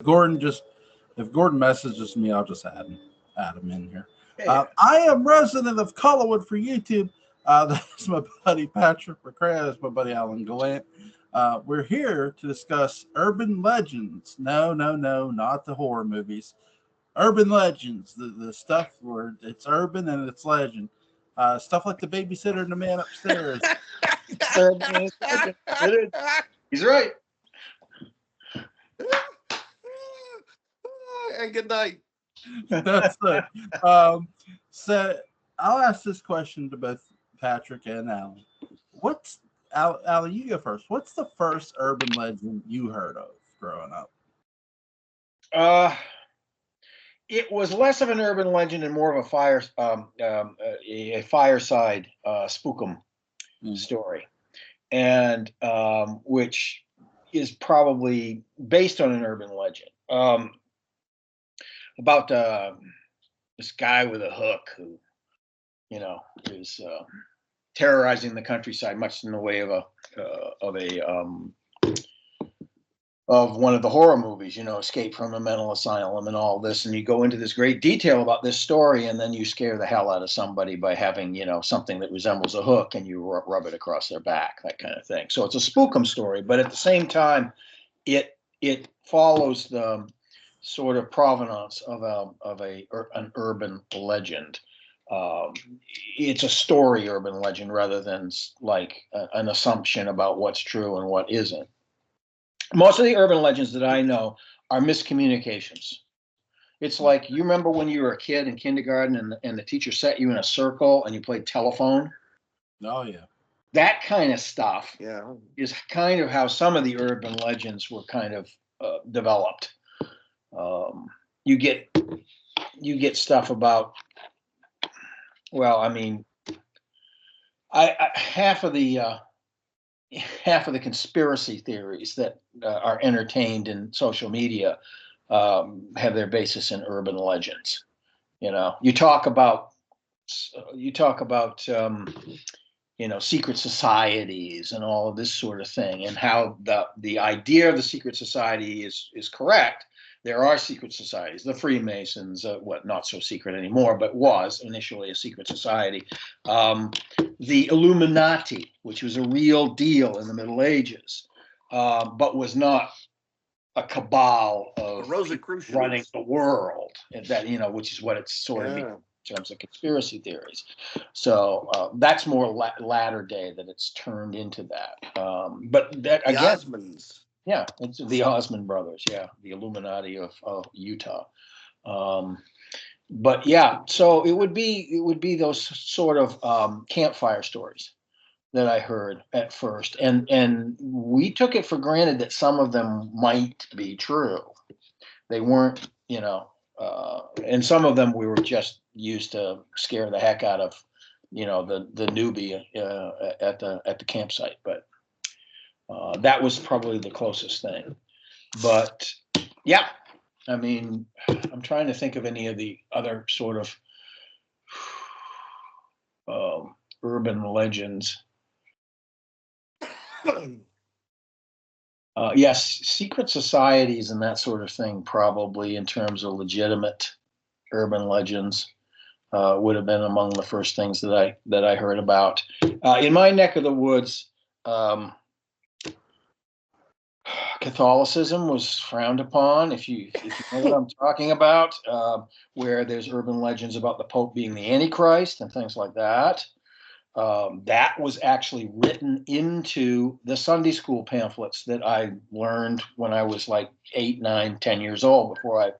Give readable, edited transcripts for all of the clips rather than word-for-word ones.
Gordon just if Gordon messages me, I'll just add him in here. Yeah. I am resident of Colorwood for YouTube. That's my buddy Patrick McCray. That's my buddy Alan Gallant. We're here to discuss urban legends. No, no, no, not the horror movies. Urban legends, the stuff where it's urban and it's legend. Stuff like the babysitter and the man upstairs. It's urban, it's legend. It is. He's right. And good night. That's it. So I'll ask this question to both Patrick and Alan. Alan? You go first. What's the first urban legend you heard of growing up? Uh, it was less of an urban legend and more of a fireside spookum story, and which is probably based on an urban legend about this guy with a hook who, is terrorizing the countryside, much in the way of of one of the horror movies, Escape from a Mental Asylum and all this. And you go into this great detail about this story, and then you scare the hell out of somebody by having, something that resembles a hook and you rub it across their back, that kind of thing. So it's a spookum story, but at the same time, it follows the sort of provenance of an urban legend. It's a story urban legend rather than like an assumption about what's true and what isn't. Most of the urban legends that I know are miscommunications. It's like, you remember when you were a kid in kindergarten and the teacher set you in a circle and you played telephone? Oh, yeah. That kind of stuff Yeah. is kind of how some of the urban legends were kind of developed. You get stuff about, well, I mean, I half of the conspiracy theories that are entertained in social media have their basis in urban legends. You talk about secret societies and all of this sort of thing, and how the idea of the secret society is correct. There are secret societies, the Freemasons, not so secret anymore, but was initially a secret society. The Illuminati, which was a real deal in the Middle Ages, but was not a cabal of running the world, which is what it's sort of in terms of conspiracy theories. So that's more latter day that it's turned into that. But that The again, Osmonds. yeah, it's the Osmond brothers. Yeah, the Illuminati of Utah. But yeah, so it would be those sort of campfire stories that I heard at first, and we took it for granted that some of them might be true. They weren't, and some of them we were just used to scare the heck out of, the newbie at the campsite. But that was probably the closest thing. But yeah, I mean, I'm trying to think of any of the other sort of urban legends. Yes, secret societies and that sort of thing, probably in terms of legitimate urban legends, would have been among the first things that I heard about. In my neck of the woods, Catholicism was frowned upon, if you know what I'm talking about, where there's urban legends about the Pope being the Antichrist and things like that. That was actually written into the Sunday school pamphlets that I learned when I was like 8, 9, 10 years old, before I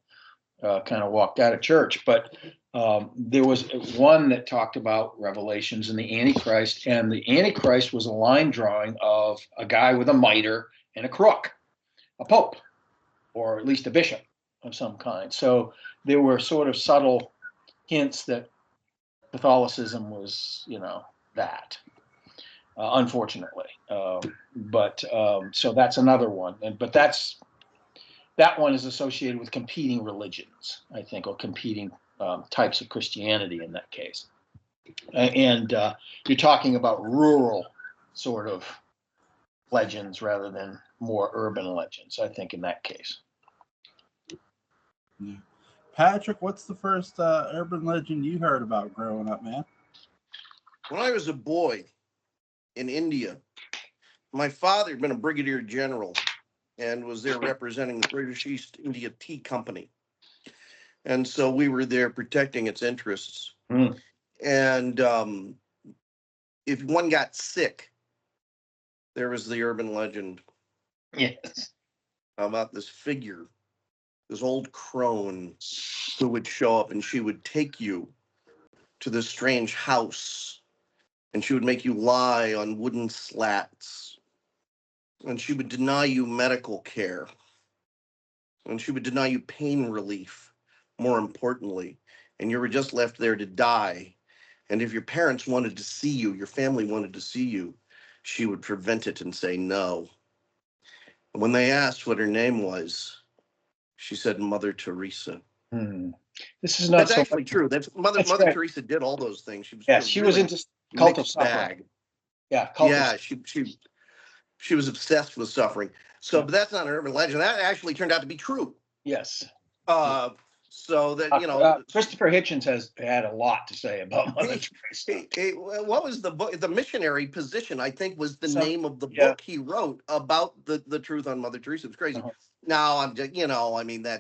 kind of walked out of church. But there was one that talked about Revelations and the Antichrist, and the Antichrist was a line drawing of a guy with a mitre and a crook, a pope, or at least a bishop of some kind. So there were sort of subtle hints that Catholicism was, that, unfortunately. So that's another one. But that one is associated with competing religions, I think, or competing types of Christianity in that case. And you're talking about rural sort of legends rather than more urban legends, I think, in that case. Yeah. Patrick, what's the first urban legend you heard about growing up, man? When I was a boy in India, my father had been a brigadier general and was there representing the British East India Tea Company. And so we were there protecting its interests. Mm. And if one got sick, there was the urban legend Yes. about this figure, this old crone who would show up and she would take you to this strange house and she would make you lie on wooden slats and she would deny you medical care and she would deny you pain relief, more importantly, and you were just left there to die. And if your parents wanted to see you, your family wanted to see you, she would prevent it and say no. And when they asked what her name was, she said Mother Teresa. Mm. This is not That's so actually much. true. That's That's Mother right. Teresa did all those things. She was a Yes, she was really into cult of mixed suffering. bag. Yeah, cult of Yeah, she was obsessed with suffering. So, Yeah. but that's not an urban legend. That actually turned out to be true. Yes. Uh, so that Christopher Hitchens has had a lot to say about Mother he, Teresa. what was the book? The Missionary Position, I think, was the Some, name of the yeah. book he wrote about the truth on Mother Teresa. It was crazy. Uh-huh. Now I'm just, I mean, I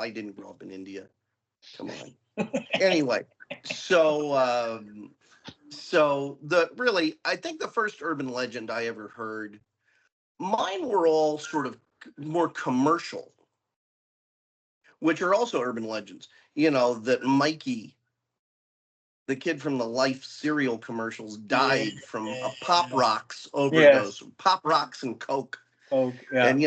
didn't grow up in India. Come on. Anyway, so I think the first urban legend I ever heard, mine were all sort of more commercial, which are also urban legends. That Mikey, the kid from the Life cereal commercials, died from a Pop Rocks Yes. overdose, Pop Rocks and Coke. Oh, yeah. And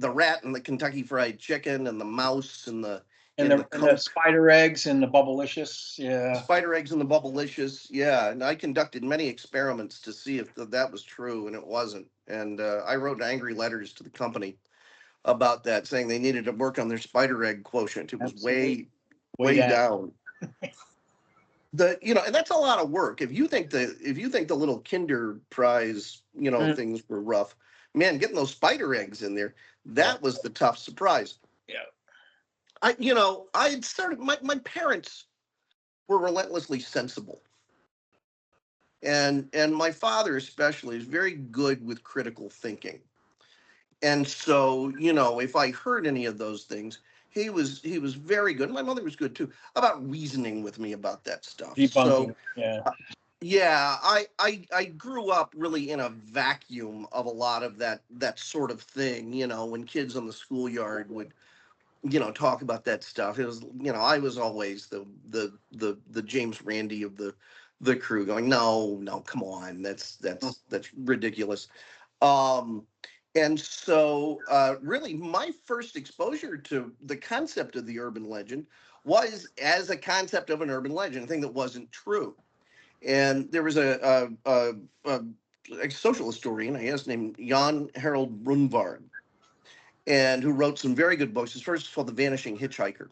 the rat and the Kentucky Fried Chicken and the mouse and the the spider eggs and the bubblicious. Yeah. spider eggs and the bubblicious. Yeah, and I conducted many experiments to see if that was true, and it wasn't. And I wrote angry letters to the company about that, saying they needed to work on their spider egg quotient. It was Absolutely. way down. And that's a lot of work. If you think the little Kinder Prize, things were rough, man, getting those spider eggs in there, that was the tough surprise. Yeah. I had started, my parents were relentlessly sensible. And my father especially is very good with critical thinking. And so, if I heard any of those things, he was very good. My mother was good too about reasoning with me about that stuff. Debunking. So Yeah. yeah, I grew up really in a vacuum of a lot of that sort of thing. When kids on the schoolyard would talk about that stuff, it was I was always the James Randi of the crew, going, no, come on, that's ridiculous. And so really my first exposure to the concept of the urban legend was as a concept of an urban legend, a thing that wasn't true. And there was a social historian, I guess, named Jan Harold Brunvard, and who wrote some very good books. His first is called The Vanishing Hitchhiker.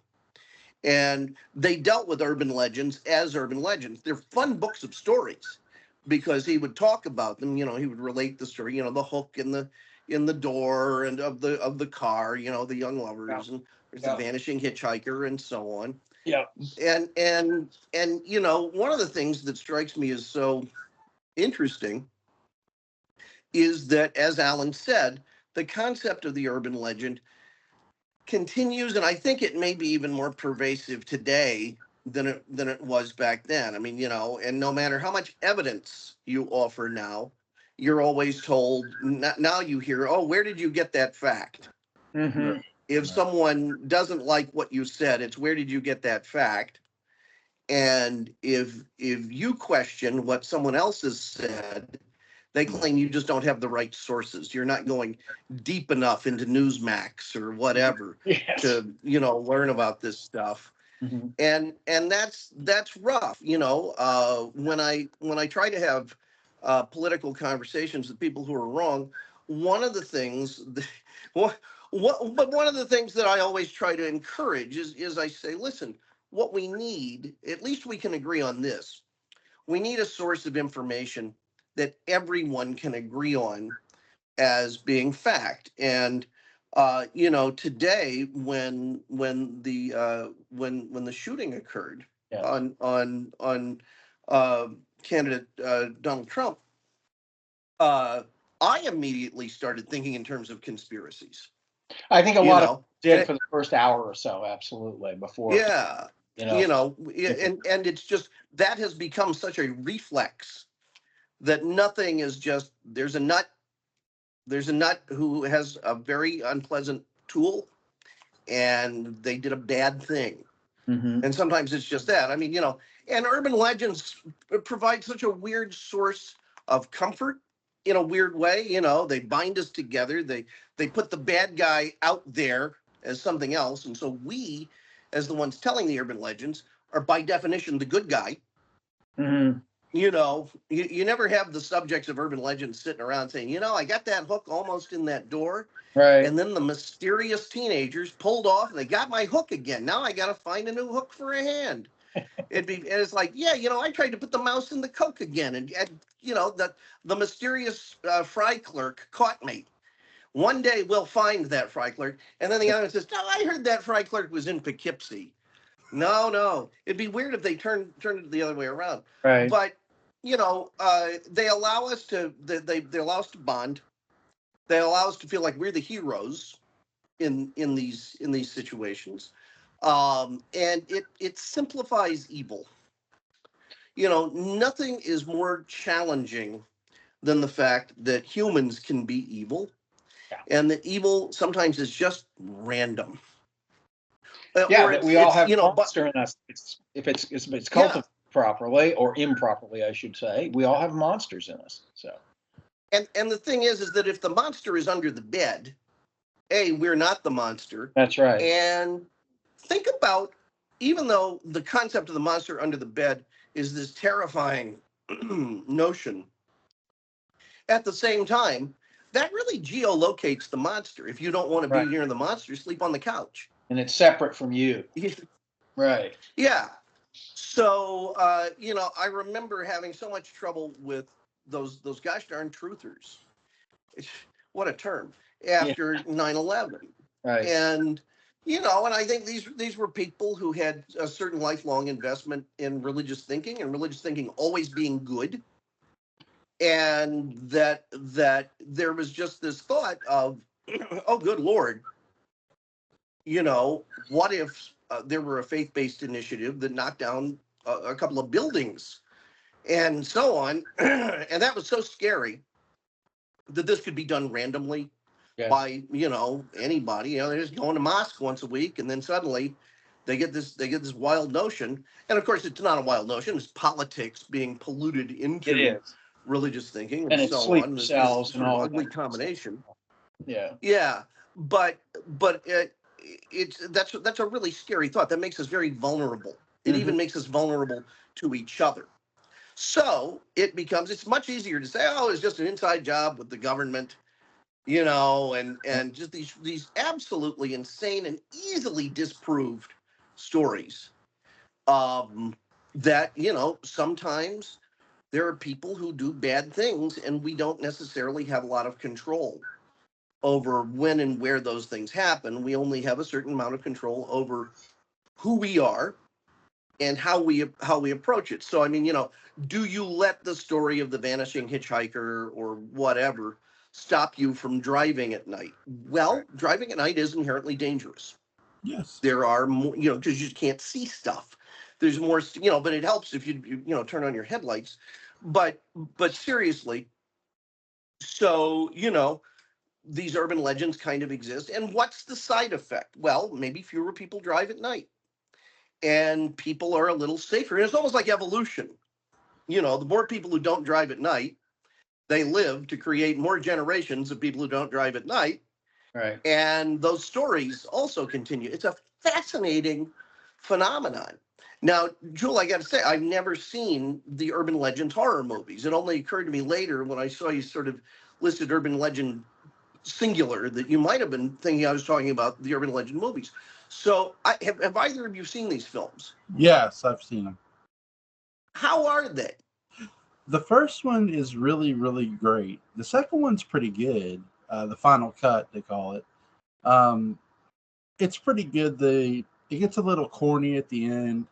And they dealt with urban legends as urban legends. They're fun books of stories because he would talk about them. He would relate the story, the hook in the door and of the car, the young lovers, and there's the vanishing hitchhiker and so on. Yeah. And one of the things that strikes me as so interesting is that, as Alan said, the concept of the urban legend continues, and I think it may be even more pervasive today than it was back then. I mean, and no matter how much evidence you offer now, you're always told, now you hear, oh, where did you get that fact? Mm-hmm. If someone doesn't like what you said, it's where did you get that fact? And if you question what someone else has said, they claim you just don't have the right sources. You're not going deep enough into Newsmax or whatever to learn about this stuff. Mm-hmm. And that's rough. When I try to have political conversations with people who are wrong, one of the things but one of the things that I always try to encourage is I say, listen, what we need, at least we can agree on this. We need a source of information that everyone can agree on as being fact. And Today when the shooting occurred Yeah. on candidate Donald Trump, I immediately started thinking in terms of conspiracies. I think a You lot of know, did and for the first hour or so, absolutely, before, yeah, you know, and it's just that has become such a reflex that nothing is just there's a nut who has a very unpleasant tool and they did a bad thing. Mhm. And sometimes it's just that. I mean, and urban legends provide such a weird source of comfort in a weird way. They bind us together. They put the bad guy out there as something else. And so we, as the ones telling the urban legends, are by definition the good guy. Mhm. You never have the subjects of urban legends sitting around saying, I got that hook almost in that door. Right. And then the mysterious teenagers pulled off and they got my hook again. Now I got to find a new hook for a hand. And it's like, yeah, I tried to put the mouse in the Coke again. And the mysterious fry clerk caught me. One day we'll find that fry clerk. And then the other one says, no, I heard that fry clerk was in Poughkeepsie. No. It'd be weird if they turned it the other way around. Right. But, they allow us to, they allow us to bond. They allow us to feel like we're the heroes in these situations, and it simplifies evil. Nothing is more challenging than the fact that humans can be evil, Yeah. and that evil sometimes is just random. Yeah, Or that we all have a but monster in us. If it's yeah, cultivated properly or improperly, I should say, we all have monsters in us. So. and the thing is that if the monster is under the bed, we're not the monster. That's right. And think about, even though the concept of the monster under the bed is this terrifying notion, at the same time, that really geolocates the monster. If you don't want to be Right. near the monster, sleep on the couch. And it's separate from you. Right. Yeah. So, I remember having so much trouble with those gosh darn truthers. What a term. Yeah. After 9/11. Right. And, and I think these were people who had a certain lifelong investment in religious thinking, and religious thinking always being good. And that there was just this thought of, oh, good Lord, what if there were a faith-based initiative that knocked down a couple of buildings and so on. And that was so scary that this could be done randomly. Yes. By anybody. They're just going to mosque once a week, and then suddenly they get this wild notion. And of course, it's not a wild notion; it's politics being polluted into religious thinking, and it's so sleep on. This cells sort and of all ugly that combination. Yeah. But that's a really scary thought. That makes us very vulnerable. It even makes us vulnerable to each other. So it's much easier to say, oh, it's just an inside job with the government. And just these absolutely insane and easily disproved stories, that sometimes there are people who do bad things, and we don't necessarily have a lot of control over when and where those things happen. We only have a certain amount of control over who we are and how we approach it. So, I mean, do you let the story of the vanishing hitchhiker or whatever stop you from driving at night? Well, driving at night is inherently dangerous. Yes. There are more, because you just can't see stuff. There's more, but it helps if you turn on your headlights. But seriously, so, these urban legends kind of exist. And what's the side effect? Well, maybe fewer people drive at night, and people are a little safer. And it's almost like evolution. The more people who don't drive at night, they live to create more generations of people who don't drive at night. Right. And those stories also continue. It's a fascinating phenomenon. Now, Jewel, I got to say, I've never seen the urban legends horror movies. It only occurred to me later when I saw you sort of listed urban legend singular that you might have been thinking I was talking about the urban legend movies. So have either of you seen these films? Yes, I've seen them. How are they? The first one is really, really great. The second one's pretty good. The final cut, they call it. It's pretty good. It gets a little corny at the end,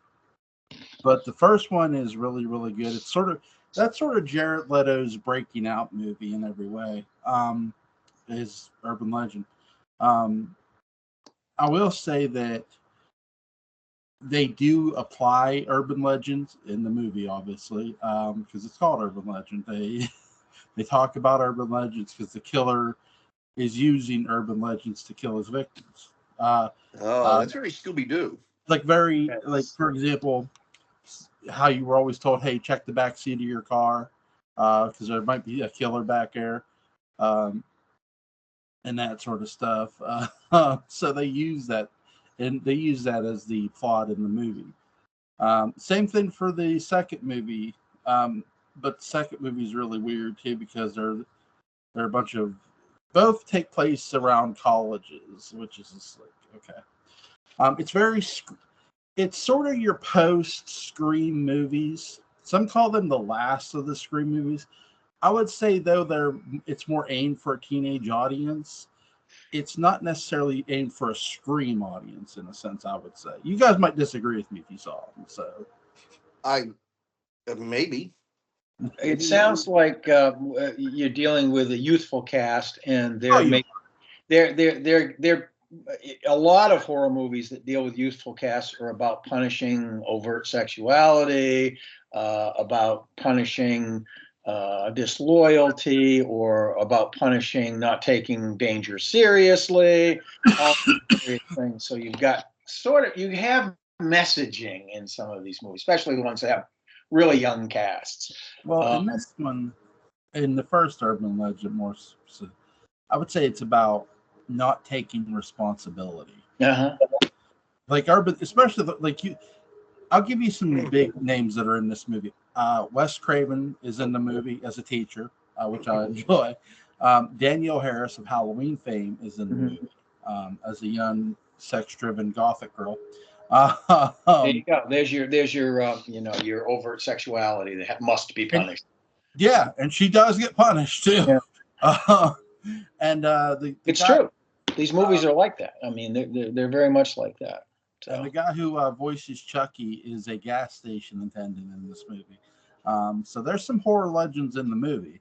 but the first one is really, really good. It's that's sort of Jared Leto's breaking out movie in every way. Is Urban Legend. I will say that they do apply urban legends in the movie, obviously, because it's called Urban Legend. They talk about urban legends because the killer is using urban legends to kill his victims. That's very Scooby Doo. For example, how you were always told, "Hey, check the back seat of your car because there might be a killer back there," and that sort of stuff. So they use that, and they use that as the plot in the movie. Same thing for the second movie, but the second movie is really weird too because they're a bunch of both take place around colleges, which is just like okay. It's sort of your post Scream movies. Some call them the last of the Scream movies. I would say though it's more aimed for a teenage audience. It's not necessarily aimed for a Scream audience in a sense. I would say you guys might disagree with me if you saw them. So I maybe. It sounds like you're dealing with a youthful cast, and they're a lot of horror movies that deal with youthful casts are about punishing overt sexuality, about punishing disloyalty, or about punishing not taking danger seriously, all these things. So you have messaging in some of these movies, especially the ones that have really young casts. Well, in this one, in the first Urban Legend, I would say it's about not taking responsibility. Like especially I'll give you some big names that are in this movie. Wes Craven is in the movie as a teacher, which I enjoy. Danielle Harris of Halloween fame is in the movie as a young, sex-driven gothic girl. There you go. There's your your overt sexuality that must be punished. And she does get punished too. Yeah. It's true. These movies are like that. I mean, they're very much like that. So. And the guy who voices Chucky is a gas station attendant in this movie. So there's some horror legends in the movie.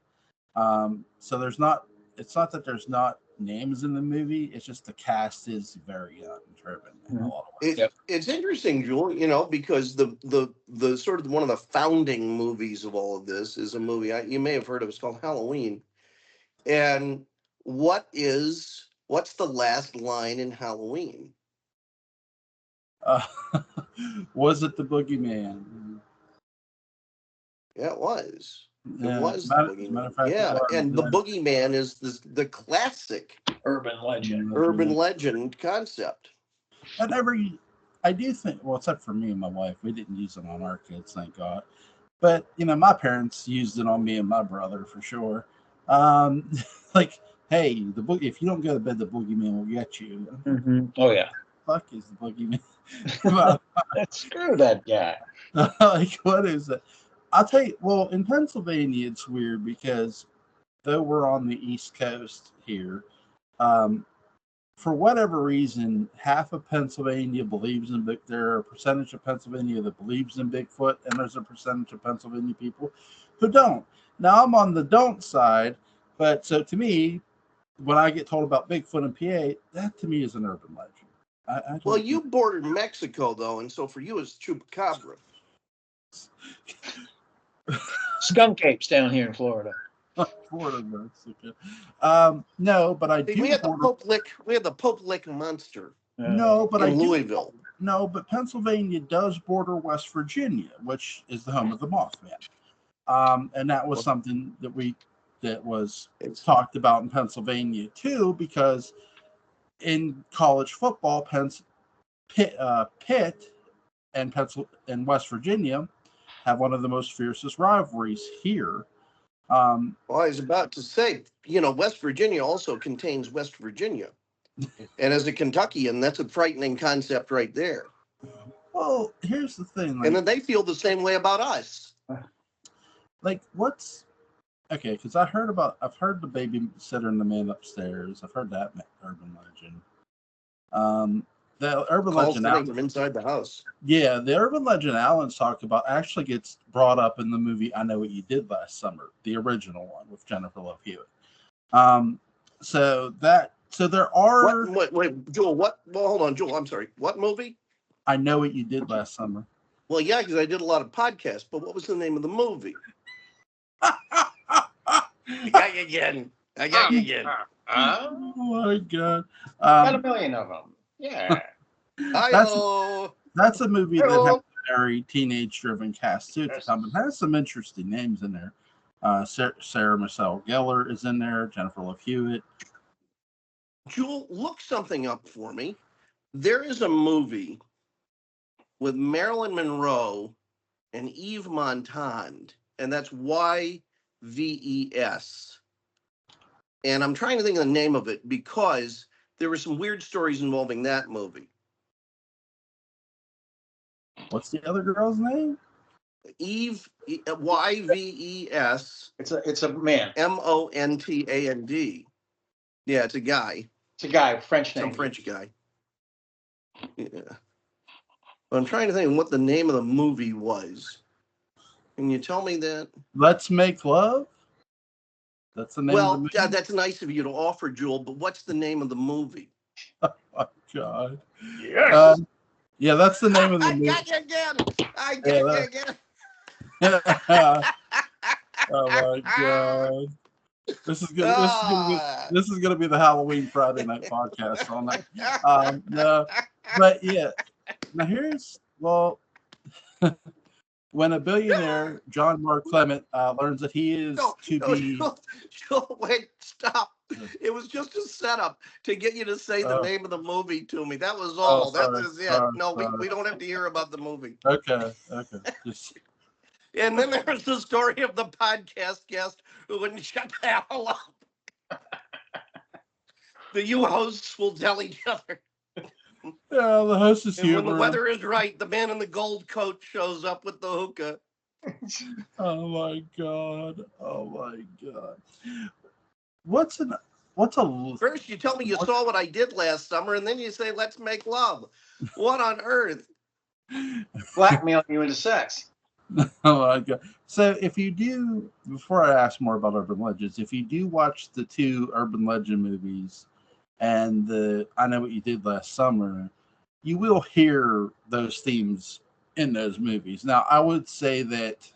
So it's not that there's not names in the movie. It's just the cast is very driven in a lot of ways. It's interesting, Jewel, because the sort of one of the founding movies of all of this is a movie you may have heard of. It's called Halloween. And what's the last line in Halloween? Was it the boogeyman? Yeah, it was. Yeah, it was the boogeyman. And the boogeyman is the classic urban legend concept. I do think, well, except for me and my wife, we didn't use it on our kids, thank God. But my parents used it on me and my brother for sure. Like, hey, if you don't go to bed, the boogeyman will get you. Mm-hmm. Oh yeah. Fuck is the boogeyman? Screw that guy. Like, what is it? I'll tell you. Well, in Pennsylvania, it's weird because though we're on the East Coast here, for whatever reason, half of Pennsylvania believes in Bigfoot. There are a percentage of Pennsylvania that believes in Bigfoot, and there's a percentage of Pennsylvania people who don't. Now, I'm on the don't side, but so to me, when I get told about Bigfoot in PA, that to me is an urban legend. Well, you bordered Mexico, though, and so for you, it's chupacabra. Skunk apes down here in Florida. Florida, Mexico. No, but I do. We had the Pope Lick monster. No, but in Louisville. No, but Pennsylvania does border West Virginia, which is the home of the Mothman. And that was something that was talked about in Pennsylvania too, because in college football, Pitt and West Virginia have one of the most fiercest rivalries here. Well, I was about to say, West Virginia also contains West Virginia. And as a Kentuckian, that's a frightening concept right there. Well, here's the thing. And then they feel the same way about us. Like, okay, because I've heard the babysitter and the man upstairs. I've heard that urban legend. The urban Calls legend today from inside the house. Yeah, the urban legend Alan's talked about actually gets brought up in the movie I Know What You Did Last Summer, the original one with Jennifer Love Hewitt. So there are. Wait, Joel. What? Well, hold on, Joel. I'm sorry. What movie? I Know What You Did Last Summer. Well, yeah, because I did a lot of podcasts. But what was the name of the movie? I got you again. Oh my god! Got a million of them. Yeah. That's a movie that has a very teenage-driven cast too. It has some interesting names in there. Sarah Michelle Gellar is in there. Jennifer Love Hewitt. Jewel, look something up for me. There is a movie with Marilyn Monroe and Yves Montand, and that's YVES. And I'm trying to think of the name of it because there were some weird stories involving that movie. What's the other girl's name? Eve, YVES. It's a man. MONTAND. Yeah, it's a guy. It's a guy, French name. Some French guy. Yeah. But I'm trying to think of what the name of the movie was. Can you tell me that? Let's Make Love? That's the name of the movie? Well, that's nice of you to offer, Jewel, but what's the name of the movie? Oh, my God. Yes. Yeah, that's the name of the movie. I got you again. I got you again. Oh, my God. This is gonna be the Halloween Friday night podcast all night. No, but yeah. Now when a billionaire, John Mark Clement, learns that he is Wait, stop. It was just a setup to get you to say the name of the movie to me. That was all. That was it. We don't have to hear about the movie. Okay. And then there was the story of the podcast guest who wouldn't shut the hell up. The you hosts will tell each other. Yeah, the host is here. When the weather is right, the man in the gold coat shows up with the hookah. Oh my god! First, you tell me you saw what I did last summer, and then you say, "Let's make love." What on earth? Blackmailing you into sex. Oh my god! So, if you do, before I ask more about urban legends, if you do watch the two urban legend movies and the I Know What You Did Last Summer, you will hear those themes in those movies. Now, I would say that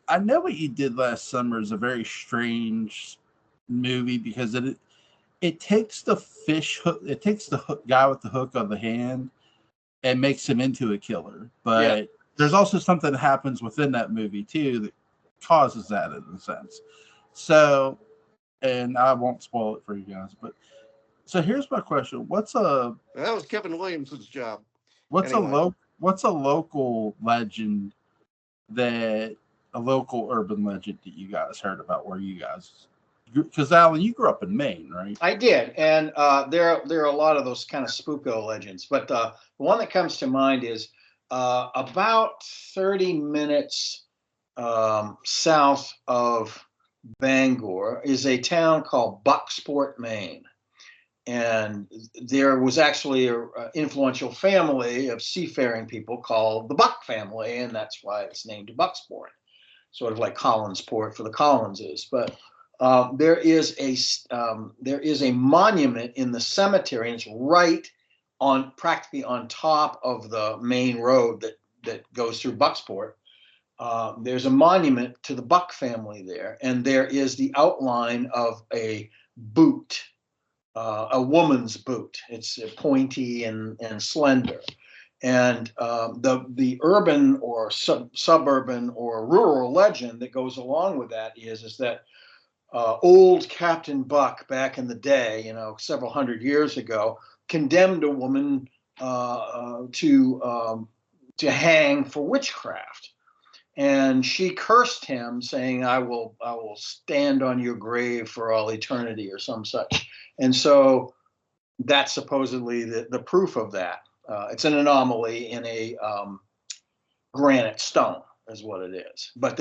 I Know What You Did Last Summer is a very strange movie because it takes the fish hook, it takes the guy with the hook on the hand and makes him into a killer. But there's also something that happens within that movie too that causes that in a sense. So, and I won't spoil it for you guys, but so here's my question: that was Kevin Williamson's job? What's a local legend a local urban legend that you guys heard about where you guys? Because Alan, you grew up in Maine, right? I did, and there are a lot of those kind of spooko legends, but the one that comes to mind is about 30 minutes south of Bangor is a town called Bucksport, Maine. And there was actually an influential family of seafaring people called the Buck family, and that's why it's named Bucksport, sort of like Collinsport for the Collinses. But there is a monument in the cemetery, and it's right on practically on top of the main road that goes through Bucksport. There's a monument to the Buck family there, and there is the outline of a boot. A woman's boot. It's pointy and slender. And the urban or suburban or rural legend that goes along with that is that old Captain Buck back in the day, several hundred years ago, condemned a woman to hang for witchcraft. And she cursed him, saying, I will stand on your grave for all eternity, or some such. And so that's supposedly the proof of that. It's an anomaly in a granite stone, is what it is. But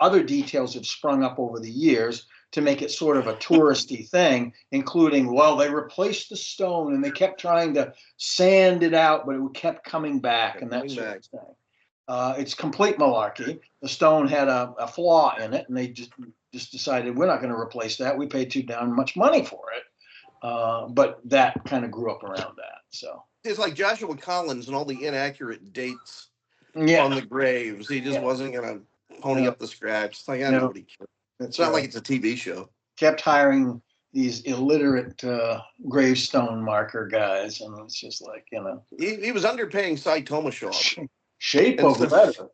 other details have sprung up over the years to make it sort of a touristy thing, including, well, they replaced the stone and they kept trying to sand it out, but it kept coming back and that sort of thing. It's complete malarkey. The stone had a flaw in it, and they just decided we're not going to replace that. We paid too damn much money for it. But that kind of grew up around that. So it's like Joshua Collins and all the inaccurate dates yeah, on the graves. He just wasn't going to pony up the scratch. It's like, I know what he cares. It's not like it's a TV show. Kept hiring these illiterate gravestone marker guys, and it's just like, you know. He was underpaying Cy Tomashaw. Shape of letter,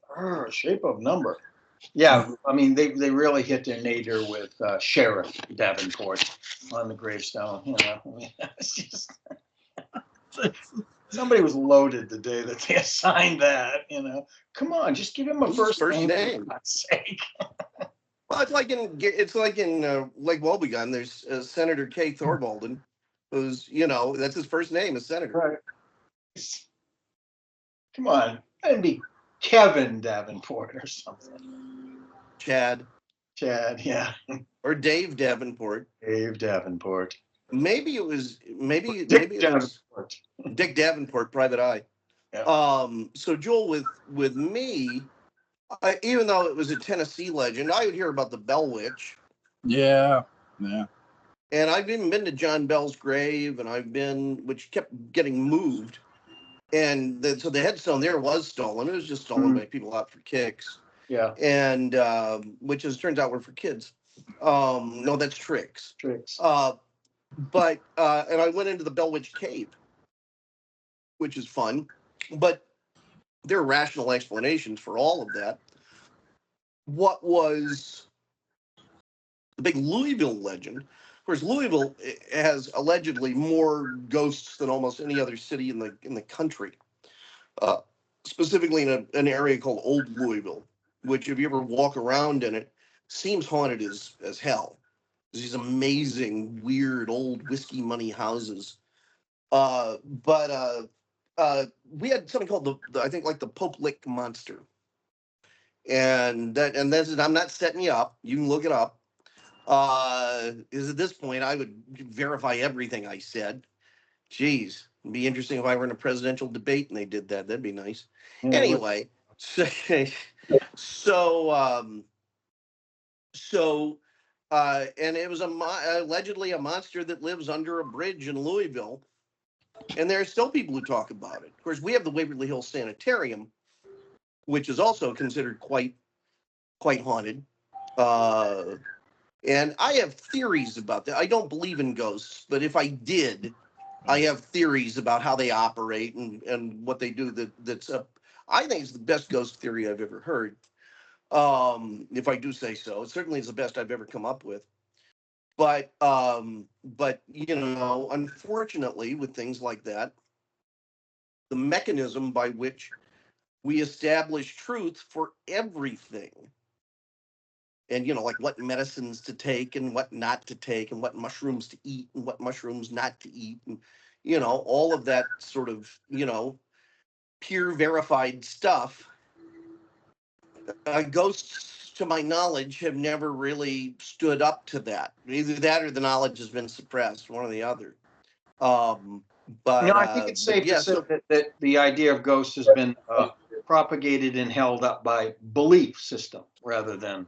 shape of number. Yeah, I mean, they really hit their nadir with Sheriff Davenport on the gravestone. You know, I mean, it's just somebody was loaded the day that they assigned that. You know, come on, just give him a first name. For God's sake. Well, it's like in Lake Wobegon. There's Senator Kay Thorwalden, who's, you know, that's his first name is Senator. Right. Come on, it'd be Kevin Davenport or something. Chad, yeah. Or Dave Davenport. Dave Davenport. Maybe it was Dick Davenport, Private Eye. Yeah. So Joel, with me, even though it was a Tennessee legend, I would hear about the Bell Witch. Yeah. And I've even been to John Bell's grave, and which kept getting moved. And so the headstone there was stolen. It was just stolen by people out for kicks. Yeah. And which turns out were for kids. No, that's tricks. But and I went into the Bell Witch Cave, which is fun. But there are rational explanations for all of that. What was the big Louisville legend? Of course, Louisville has allegedly more ghosts than almost any other city in the country. Specifically in an area called Old Louisville, which, if you ever walk around in it, seems haunted as hell. There's these amazing, weird, old whiskey money houses. But we had something called I think like the Pope Lick Monster. And that's, I'm not setting you up. You can look it up. Is at this point, I would verify everything I said. Geez, it'd be interesting if I were in a presidential debate and they did that. That'd be nice. Yeah, anyway, and it was allegedly a monster that lives under a bridge in Louisville, and there are still people who talk about it. Of course, we have the Waverly Hills Sanitarium, which is also considered quite haunted. And I have theories about that. I don't believe in ghosts, but if I did, I have theories about how they operate and what they do. I think it's the best ghost theory I've ever heard. If I do say so, it certainly is the best I've ever come up with. But you know, unfortunately, with things like that, the mechanism by which we establish truth for everything, and, you know, like what medicines to take and what not to take and what mushrooms to eat and what mushrooms not to eat. And, you know, all of that sort of, you know, peer verified stuff. Ghosts, to my knowledge, have never really stood up to that. Either that or the knowledge has been suppressed, one or the other. But no, I think it's safe to say that the idea of ghosts has been propagated and held up by belief system rather than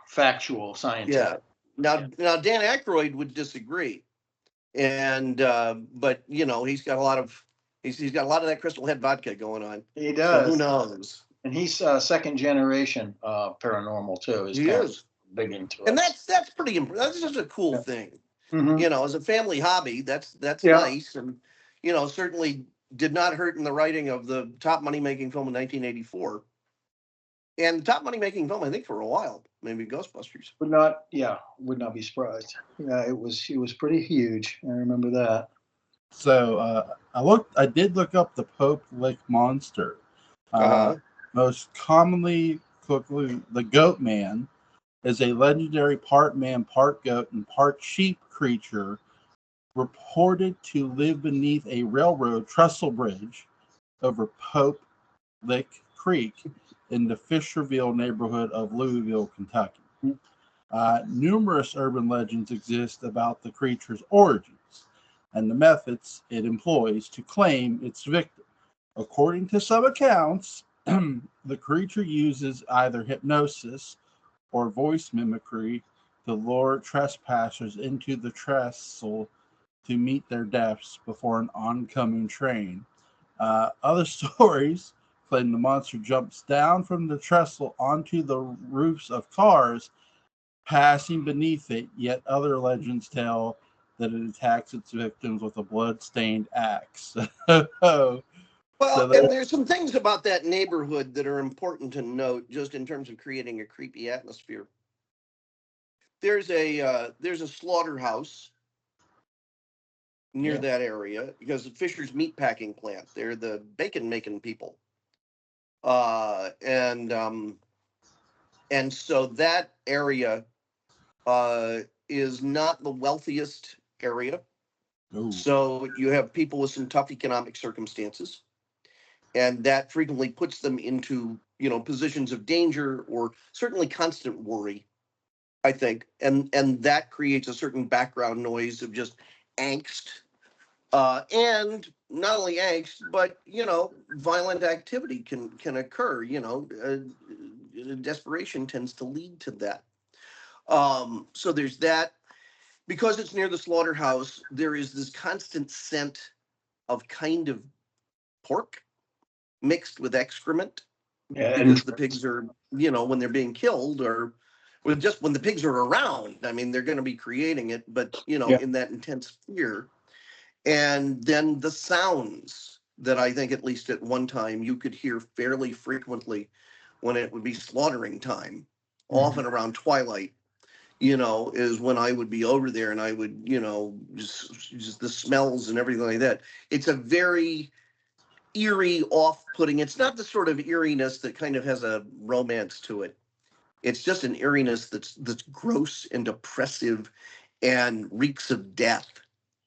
factual scientific. Now Dan Aykroyd would disagree, and but you know he's got a lot of that Crystal Head vodka going on. He does. So who knows? And he's second generation paranormal too. He is big into it, and that's pretty impressive. That's just a cool thing. Mm-hmm. You know, as a family hobby, that's nice, and you know certainly did not hurt in the writing of the top money making film in 1984. And the top money making film, I think, for a while, maybe Ghostbusters. Would not be surprised. Yeah, it was pretty huge. I remember that. So I did look up the Pope Lick Monster. Most commonly, the Goat Man is a legendary part man, part goat, and part sheep creature reported to live beneath a railroad trestle bridge over Pope Lick Creek in the Fisherville neighborhood of Louisville, Kentucky. Numerous urban legends exist about the creature's origins and the methods it employs to claim its victim. According to some accounts, the creature uses either hypnosis or voice mimicry to lure trespassers into the trestle to meet their deaths before an oncoming train. Other stories claim the monster jumps down from the trestle onto the roofs of cars, passing beneath it, yet other legends tell that it attacks its victims with a blood-stained axe. So Well, there, and there's some things about that neighborhood that are important to note, just in terms of creating a creepy atmosphere. There's a slaughterhouse near that area because the Fisher's meat packing plant. They're the bacon making people, and so that area is not the wealthiest area. ooh, So you have people with some tough economic circumstances, and that frequently puts them into positions of danger or certainly constant worry, I think, and that creates a certain background noise of just angst, and not only angst, but violent activity can occur. Desperation tends to lead to that. So there's that. Because it's near the slaughterhouse, there is this constant scent of kind of pork mixed with excrement, because the pigs are, when they're being killed, or just when the pigs are around, I mean, they're going to be creating it, but, in that intense fear. And then the sounds that I think, at least at one time, you could hear fairly frequently when it would be slaughtering time, often around twilight, is when I would be over there, and I would, just the smells and everything like that. It's a very eerie, off-putting. It's not the sort of eeriness that kind of has a romance to it. It's just an eeriness that's gross and oppressive and reeks of death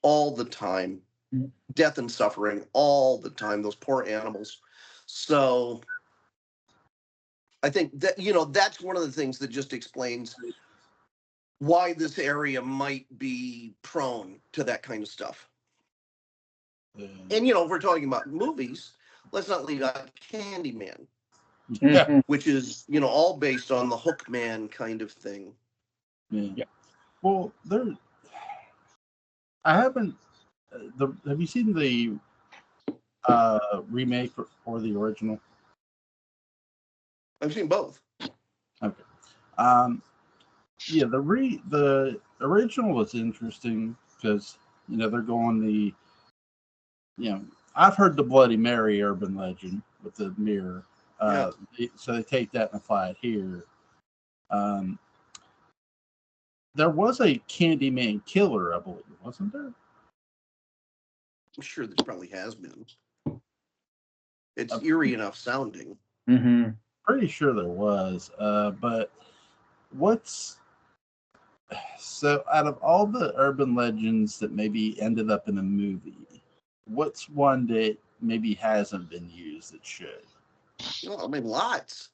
all the time. Death and suffering all the time. Those poor animals. So I think that, that's one of the things that just explains why this area might be prone to that kind of stuff. And, if we're talking about movies, let's not leave out Candyman, yeah, which is, all based on the Hookman kind of thing. yeah. Well, I haven't. Have you seen the remake or the original? I've seen both. Okay. Yeah, the original was interesting because they're going I've heard the Bloody Mary urban legend with the mirror. So they take that and apply it here. There was a Candyman killer, I believe, wasn't there? I'm sure there probably has been. It's eerie enough sounding. Pretty sure there was. But so out of all the urban legends that maybe ended up in a movie, what's one that maybe hasn't been used that should? I mean, lots.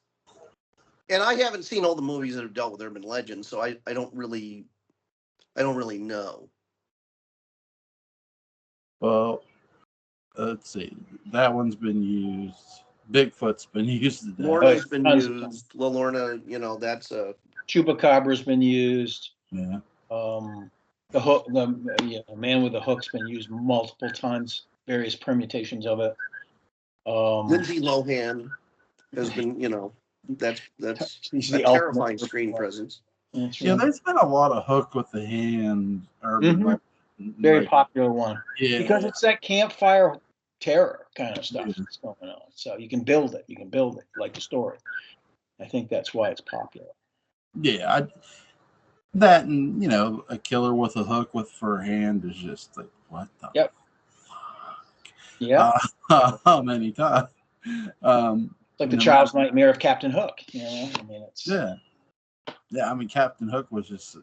And I haven't seen all the movies that have dealt with urban legends, so I don't really know. Well, let's see. That one's been used. Bigfoot's been used to death. Lorna's been used. La Lorna, that's a Chupacabra's been used. Yeah. The hook, the man with the hook's been used multiple times, various permutations of it. Lindsay Lohan has been, that's she's a the terrifying ultimate screen presence. Yeah, there's been a lot of hook with the hand urban legend. Very popular one. Yeah. Because it's that campfire terror kind of stuff that's going on. So you can build it. You can build it like the story. I think that's why it's popular. Yeah, that and a killer with a hook for a hand is just like, what the fuck? Yeah. How many times? It's like the child's nightmare of Captain Hook. I mean, it's yeah. I mean, Captain Hook was just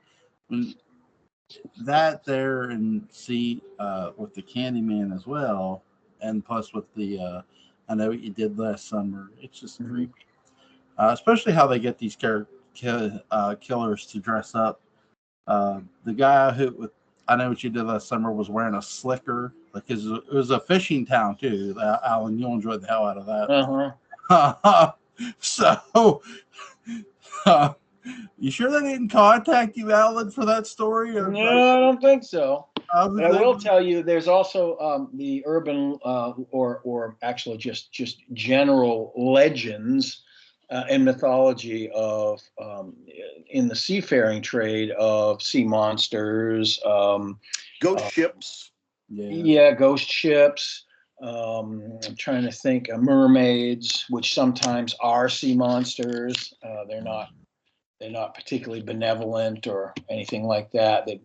that there, and see with the Candyman as well, and plus with the I Know What You Did Last Summer. It's just creepy, especially how they get these characters. killers to dress up. The guy who with I know what you did last summer was wearing a slicker. Like it was a fishing town too. Alan, you'll enjoy the hell out of that. So, uh, you sure they didn't contact you, Alan, for that story? No, I don't think so. But I will tell you, there's also the urban or actually just general legends and mythology of in the seafaring trade of sea monsters, Ghost ships. Yeah, ghost ships. I'm trying to think, mermaids, which sometimes are sea monsters. They're not particularly benevolent or anything like that. They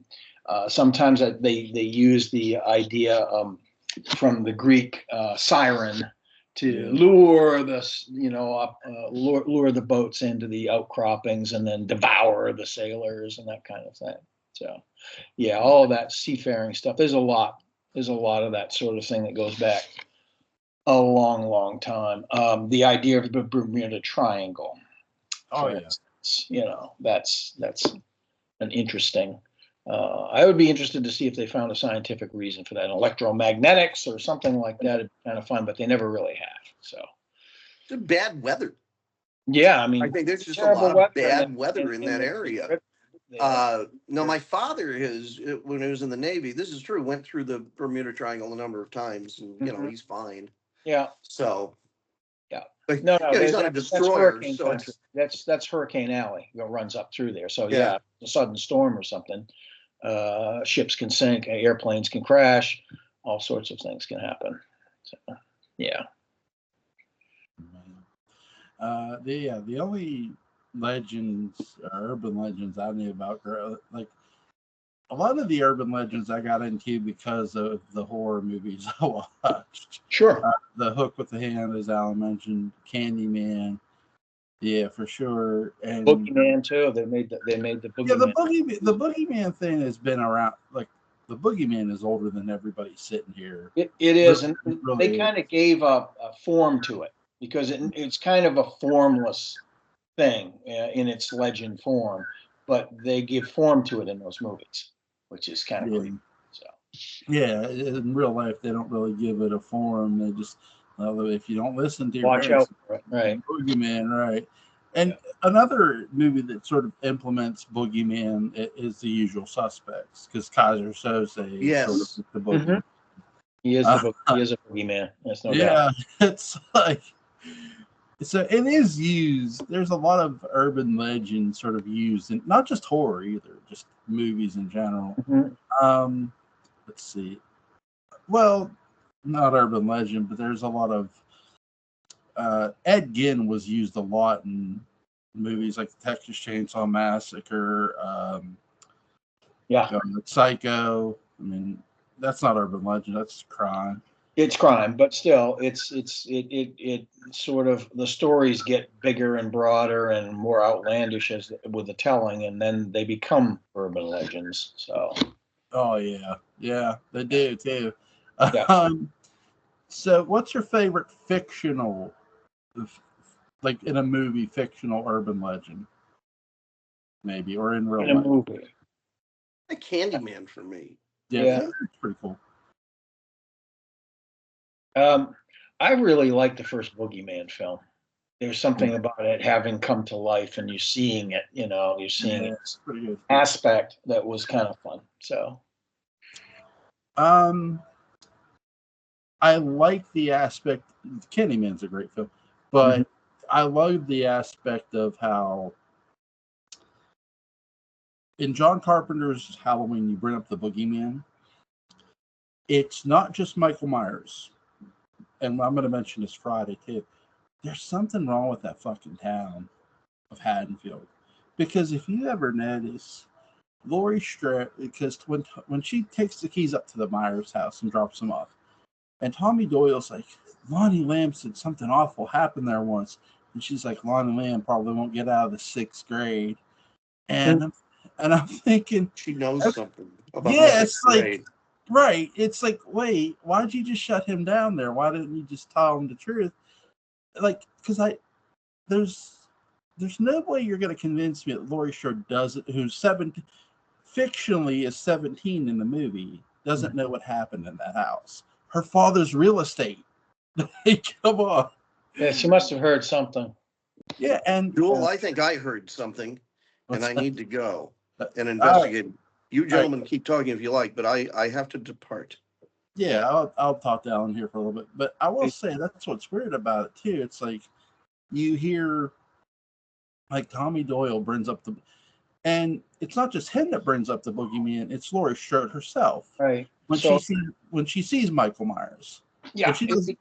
sometimes they use the idea from the Greek siren to lure lure the boats into the outcroppings and then devour the sailors and that kind of thing. So, yeah, all of that seafaring stuff. There's a lot of that sort of thing that goes back a long, long time. The idea of the Bermuda Triangle. Oh yeah. That's an interesting. I would be interested to see if they found a scientific reason for that, electromagnetics or something like that. It'd be kind of fun, but they never really have. So, it's bad weather. Yeah, I mean, I think there's just a lot of bad weather in that area. No, my father when he was in the Navy, this is true, went through the Bermuda Triangle a number of times, and he's fine. Yeah. So. Yeah. But, no, he's not a destroyer. That's Hurricane Alley that runs up through there. So a sudden storm or something, ships can sink, airplanes can crash, all sorts of things can happen. So, yeah. The only legends, urban legends I knew about, like a lot of the urban legends I got into because of the horror movies I watched. Sure. The Hook with the Hand, as Alan mentioned, Candyman. Yeah, for sure. And Boogeyman too. They made the Boogeyman. Yeah, the Boogeyman thing has been around. Like the Boogeyman is older than everybody sitting here. It is, and really they kind of gave a form to it because it's kind of a formless thing in its legend form, but they give form to it in those movies, which is kind of creepy. So yeah, in real life they don't really give it a form. They just if you don't listen to your watch parents, out for it, right? Boogeyman, right? And another movie that sort of implements Boogeyman is The Usual Suspects, because Kaiser Soze sort of the Boogeyman. Mm-hmm. He is a Boogeyman. There's no doubt. It's like. So it is used. There's a lot of urban legends sort of used, and not just horror either, just movies in general. Mm-hmm. Let's see. Well, not urban legend, but there's a lot of Ed Gein was used a lot in movies like the Texas Chainsaw Massacre. Psycho. I mean, that's not urban legend. That's crime. It's crime, but still, it sort of, the stories get bigger and broader and more outlandish with the telling, and then they become urban legends. So. Oh yeah, they do too. Yeah. So, what's your favorite fictional, like in a movie, fictional urban legend? Maybe, or in real life. A movie. A Candyman for me. Yeah, that's pretty cool. I really like the first Boogeyman film. There's something about it having come to life and you seeing it, you're seeing its aspect that was kind of fun. So, I like the aspect. Candyman's a great film, but I love the aspect of how in John Carpenter's Halloween, you bring up the Boogeyman. It's not just Michael Myers. And I'm going to mention this Friday too. There's something wrong with that fucking town of Haddonfield, because if you ever notice, Laurie Strode, because when she takes the keys up to the Myers house and drops them off, and Tommy Doyle's like, Lonnie Lamb said something awful happened there once, and she's like, Lonnie Lamb probably won't get out of the 6th grade, and I'm thinking she knows something about it's like. Right. It's like, wait, why'd you just shut him down there? Why didn't you just tell him the truth? Like, because there's no way you're going to convince me that Laurie Strode doesn't, who's 17, fictionally is 17 in the movie, doesn't know what happened in that house. Her father's real estate. Come on. Yeah, she must have heard something. Yeah, and Joel, I think I heard something, and I that? need to go and All right. investigate. You gentlemen keep talking if you like, but I have to depart. Yeah, I'll talk to Alan here for a little bit, but I will say that's what's weird about it too. It's like you hear, like Tommy Doyle brings up the, and it's not just him that brings up the boogeyman; it's Laurie Strode herself. Right. When So she sees Michael Myers, yeah, but she doesn't.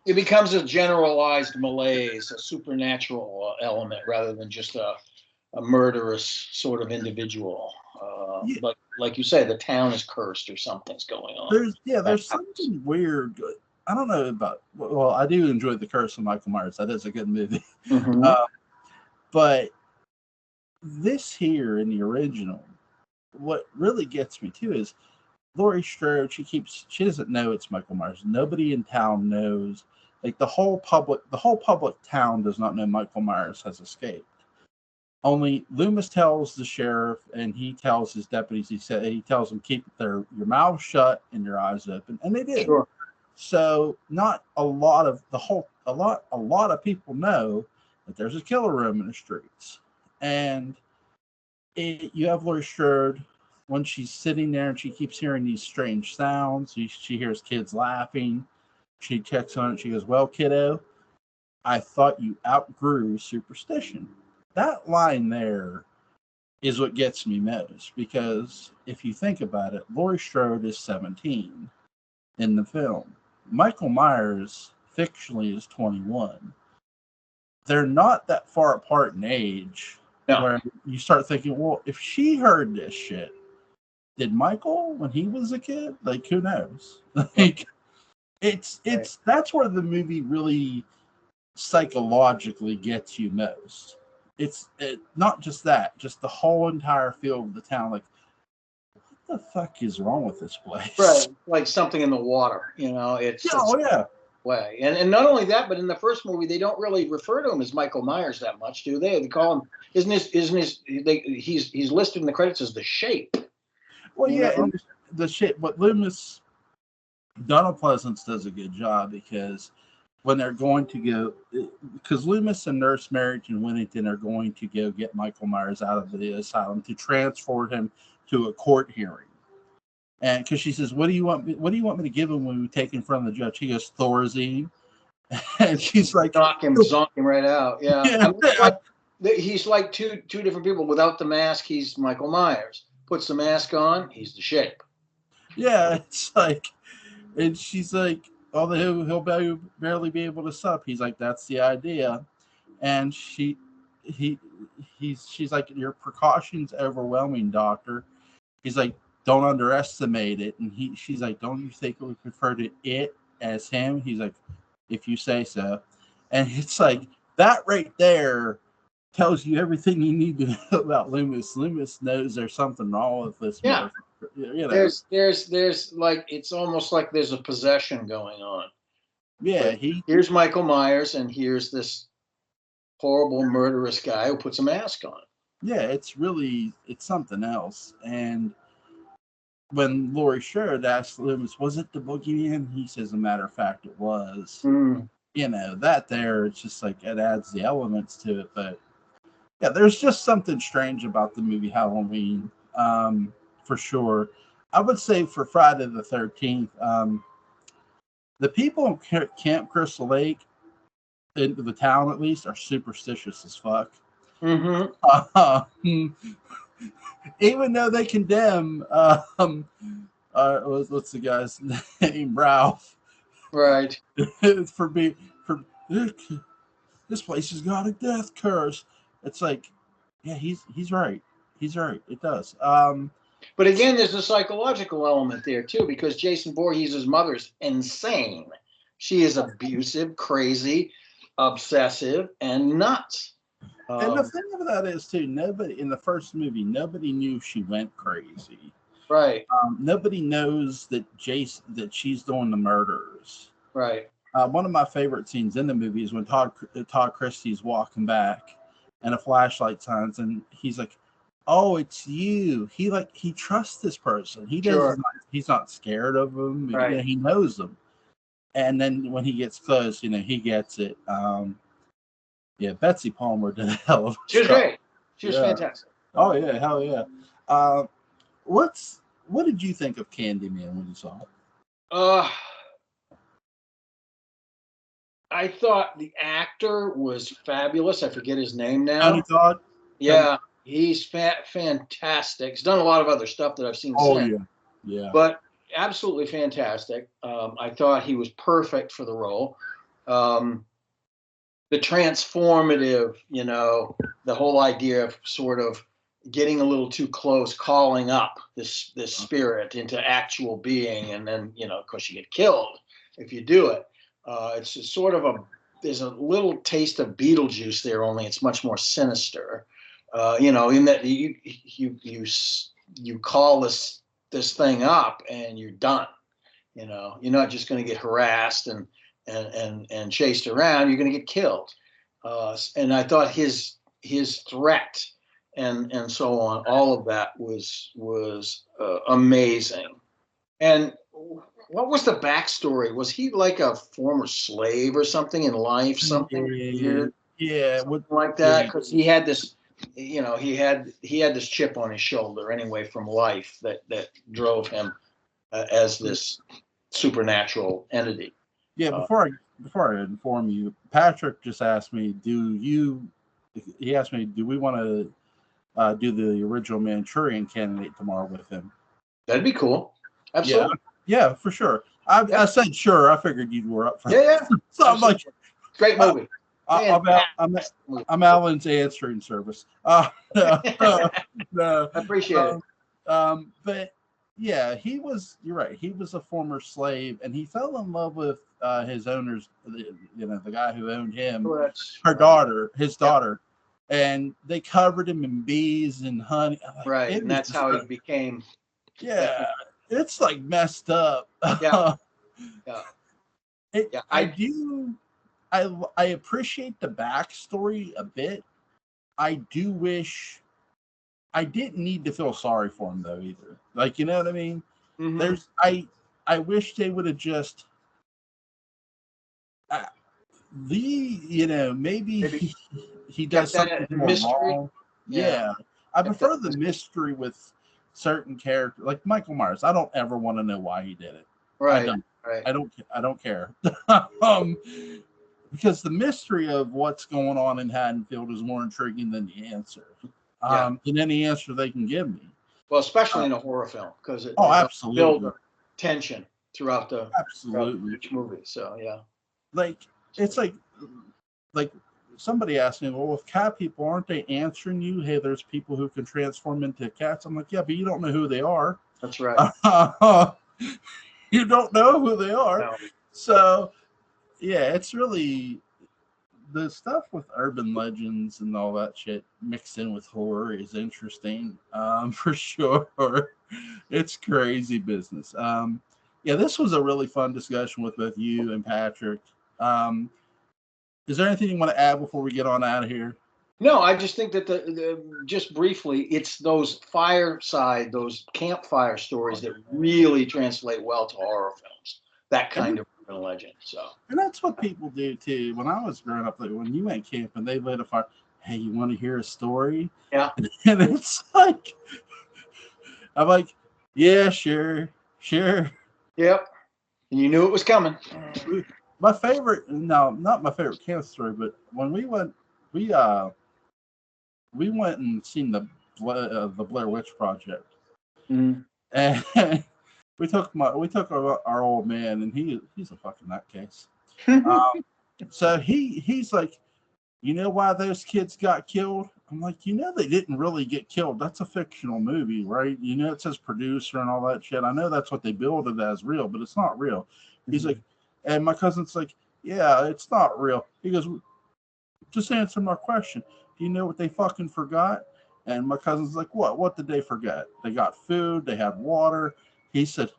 it becomes a generalized malaise, a supernatural element, rather than just a murderous sort of individual. Yeah. But like you say, the town is cursed or something's going on. There's something weird. I don't know about. Well, I do enjoy The Curse of Michael Myers. That is a good movie. Mm-hmm. But this here in the original, what really gets me too is Laurie Strode. She doesn't know it's Michael Myers. Nobody in town knows. Like the whole public town does not know Michael Myers has escaped. Only Loomis tells the sheriff, and he tells his deputies. He tells them keep your mouths shut and your eyes open, and they do. Sure. So not a lot of a lot of people know that there's a killer room in the streets, and you have Laurie Strode when she's sitting there and she keeps hearing these strange sounds. She hears kids laughing. She checks on it. She goes, "Well, kiddo, I thought you outgrew superstition." That line there is what gets me most, because if you think about it, Laurie Strode is 17 in the film. Michael Myers fictionally is 21. They're not that far apart in age. No. Where you start thinking, well, if she heard this shit, did Michael when he was a kid? Like, who knows? Like, it's that's where the movie really psychologically gets you most. It's not just that, just the whole entire feel of the town. Like, what the fuck is wrong with this place? Right, like something in the water, it's way. And not only that, but in the first movie, they don't really refer to him as Michael Myers that much, do they? They call him, he's listed in the credits as the Shape. Well, yeah, and the shit, but Loomis, Donald Pleasance does a good job, because when they're going to go, because Loomis and Nurse Marrington Whittington are going to go get Michael Myers out of the asylum to transport him to a court hearing. And because she says, what do you want me to give him when we take in front of the judge? He goes, Thorazine. And she's like, zonk him right out. Yeah. He's like two different people. Without the mask, he's Michael Myers. Puts the mask on, he's the Shape. Yeah, it's like, and she's like, oh, he'll barely be able to sup. He's like, that's the idea. And she's like, your precautions overwhelming, doctor. He's like, don't underestimate it. And she's like, don't you think we prefer to it as him? He's like, if you say so. And it's like, that right there tells you everything you need to know about Loomis. Loomis knows there's something wrong with this. Yeah. There's like, it's almost like there's a possession going on. Yeah. Here's Michael Myers, and here's this horrible murderous guy who puts a mask on. Yeah, it's something else. And when Laurie Strode asked Loomis, was it the boogeyman? He says, as a matter of fact, it was. That there, it's just like, it adds the elements to it. But yeah, there's just something strange about the movie Halloween, for sure. I would say for Friday the 13th, the people in Camp Crystal Lake, in the town at least, are superstitious as fuck. Mm-hmm. Even though they condemn, what's the guy's name, Ralph, right? for this place has got a death curse. It's like, yeah, he's right. He's right. It does. But again, there's a psychological element there too, because Jason Voorhees' mother's insane. She is abusive, crazy, obsessive, and nuts. And the thing of that is too, nobody in the first movie, nobody knew she went crazy. Right. Nobody knows that she's doing the murders. Right. One of my favorite scenes in the movie is when Todd Christie's walking back, and a flashlight signs, and he's like, "Oh, it's you." He trusts this person. He does. Sure. He's not scared of him. Right. You know, he knows them. And then when he gets close, you know, he gets it. Yeah, Betsy Palmer did a hell of a She was job. great. She was fantastic. Oh yeah, hell yeah. What did you think of Candyman when you saw it? I thought the actor was fabulous. I forget his name now. Tony Todd? Yeah, he's fantastic. He's done a lot of other stuff that I've seen since. Yeah. But absolutely fantastic. I thought he was perfect for the role. The transformative, you know, the whole idea of sort of getting a little too close, calling up this spirit into actual being, and then, you know, of course, you get killed if you do it. It's just sort of there's a little taste of Beetlejuice there, only it's much more sinister. You know, in that you call this thing up and you're done. You know, you're not just going to get harassed and chased around. You're going to get killed. And I thought his threat and so on, all of that was amazing. And what was the backstory? Was he like a former slave or something in life? Something weird? Yeah, something like that. Because he had this, you know, he had this chip on his shoulder anyway from life that drove him as this supernatural entity. Yeah, before I inform you, Patrick just asked me, do we want to do the original Manchurian Candidate tomorrow with him? That'd be cool. Absolutely. Yeah, for sure. I said sure. I figured you were up for it. Yeah. So I'm like, great movie. I'm Alan's answering service. No, I appreciate it. But yeah, you're right. He was a former slave, and he fell in love with his owner's, you know, the guy who owned him, his daughter, and they covered him in bees and honey. Right, and that's how he became. Yeah, it's like messed up. Yeah. I appreciate the backstory a bit. I do wish I didn't need to feel sorry for him though either. Like, you know what I mean? Mm-hmm. I wish they would have just maybe he does something more wrong. Yeah. I prefer the mystery with certain characters, like Michael Myers. I don't ever want to know why he did it. Right. I don't care. Because the mystery of what's going on in Haddonfield is more intriguing than the answer. Than any answer they can give me. Well, especially in a horror film, because it absolutely builds tension throughout each movie. So yeah, like it's like somebody asked me, well, with cat people, aren't they answering you? Hey, there's people who can transform into cats. I'm like, yeah, but you don't know who they are. That's right. You don't know who they are. No. So yeah, it's really the stuff with urban legends and all that shit mixed in with horror is interesting, for sure. It's crazy business. This was a really fun discussion with both you and Patrick. Is there anything you want to add before we get on out of here? No, I just think that just briefly, it's those those campfire stories that really translate well to horror films. That kind of urban legend. So, and that's what people do too. When I was growing up, like when you went camping, they lit a fire. Hey, you want to hear a story? Yeah. And it's like, I'm like, yeah, sure. Yep. And you knew it was coming. My favorite, not my favorite camp story, but when we went and seen the Blair Witch Project, and we took our old man, and he's a fucking nutcase. So he's like, you know why those kids got killed? I'm like, they didn't really get killed. That's a fictional movie, right? It says producer and all that shit. I know that's what they build it as real, but it's not real. He's like, and my cousin's like, yeah, it's not real. He goes, just answer my question. Do you know what they fucking forgot? And my cousin's like, what? What did they forget? They got food. They had water. He said,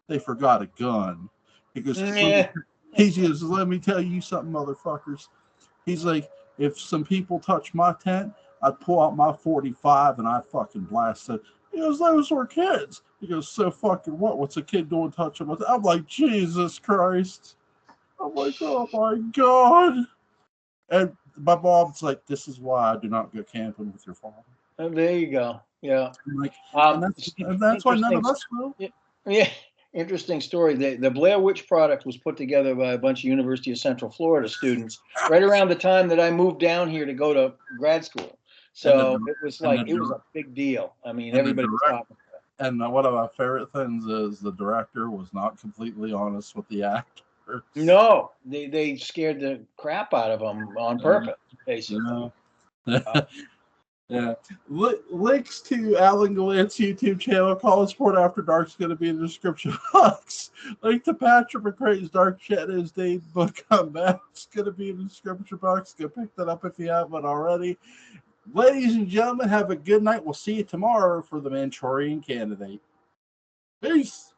they forgot a gun. He goes, let me tell you something, motherfuckers. He's like, if some people touch my tent, I'd pull out my 45 and I'd fucking blast it. He goes, those were kids. He goes, so fucking what? What's a kid doing touching my tent? I'm like, Jesus Christ. I'm like, oh my God. And my mom's like, this is why I do not go camping with your father. And there you go. Yeah. I'm like, and that's why none of us will. Yeah. Interesting story. The Blair Witch Project was put together by a bunch of University of Central Florida students right around the time that I moved down here to go to grad school. So it was a big deal. I mean, everybody was talking about it. And one of my favorite things is the director was not completely honest with the actors. No, they scared the crap out of them on purpose, basically. Yeah. Links to Alan Gallant's YouTube channel, College Sport After Dark, is going to be in the description box. Link to Patrick McCray's Dark Shadows Day book on that is going to be in the description box. Go pick that up if you haven't already. Ladies and gentlemen, have a good night. We'll see you tomorrow for the Manchurian Candidate. Peace.